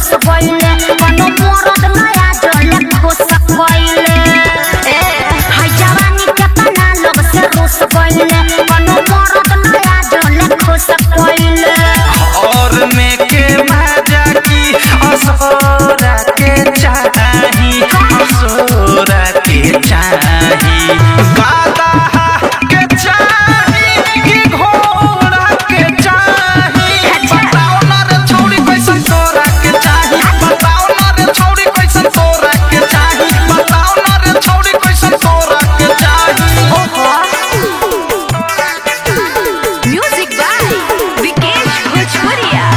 रूस गइले कोनो मरद नया जले खुश गइले हाय जवानी के तना लोग से रूस गइले कोनो मरद नया जले खुश गइले और में के मजा की असोरा के चाही असोरा के चाही गादा के चाही कि घोड़ा के चाही बताओ ना रे छौड़ी कैसन तोरा के चाही बताओ ना रे छौड़ी कैसन तोरा के चाही बताओ ना रे छौड़ी कैसन तोरा के चाही म्यूजिक बाय विकेश भोजपुरिया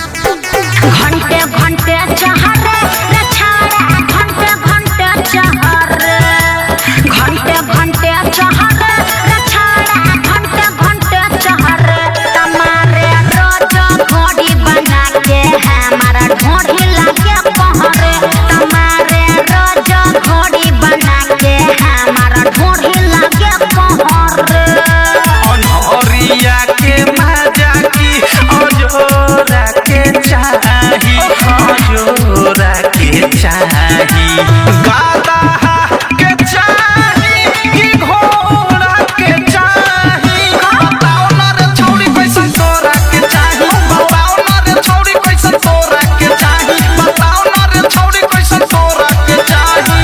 घंटे घंटे चहरे रे छाड़ा घंटे घंटे चहरे घंटे घंटे चहरे रे छाड़ा घंटे घंटे चहरे तुम्हारे रोज घोड़ी बना के हमारा ढोढ़ी लागे पहरे तुम्हारे रोज घोड़ी बना के हमारा ढोढ़ी लागे पहरे अनहरिया के मजा की अजोरा के चाही अजोरा के चाही गादा के चाही कि घोड़ा के चाही बताओ ना रे छौड़ी कैसन तोरा के चाही बताओ ना रे छौड़ी कैसन तोरा के चाही बताओ ना रे छौड़ी कैसन तोरा के चाही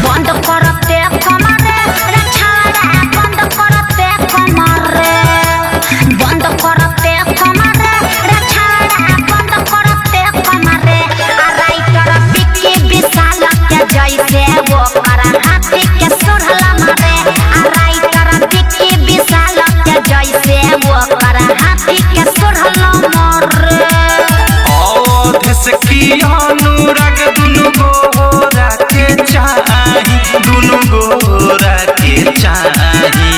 बंद करते कमरे रे छाड़ा बंद करते कमरे बंद करते कमरे रे छाड़ा बंद करते कमरे आ राइटर बिक्की विशाल के जैसे वो करा हाथी के सुरहला मारे आ राइटर बिक्की विशाल के जैसे वो करा हाथी के सुरहला मारे अवधेश की अनुराग दुनु गोरा के चाही दुनु गोरा के चाही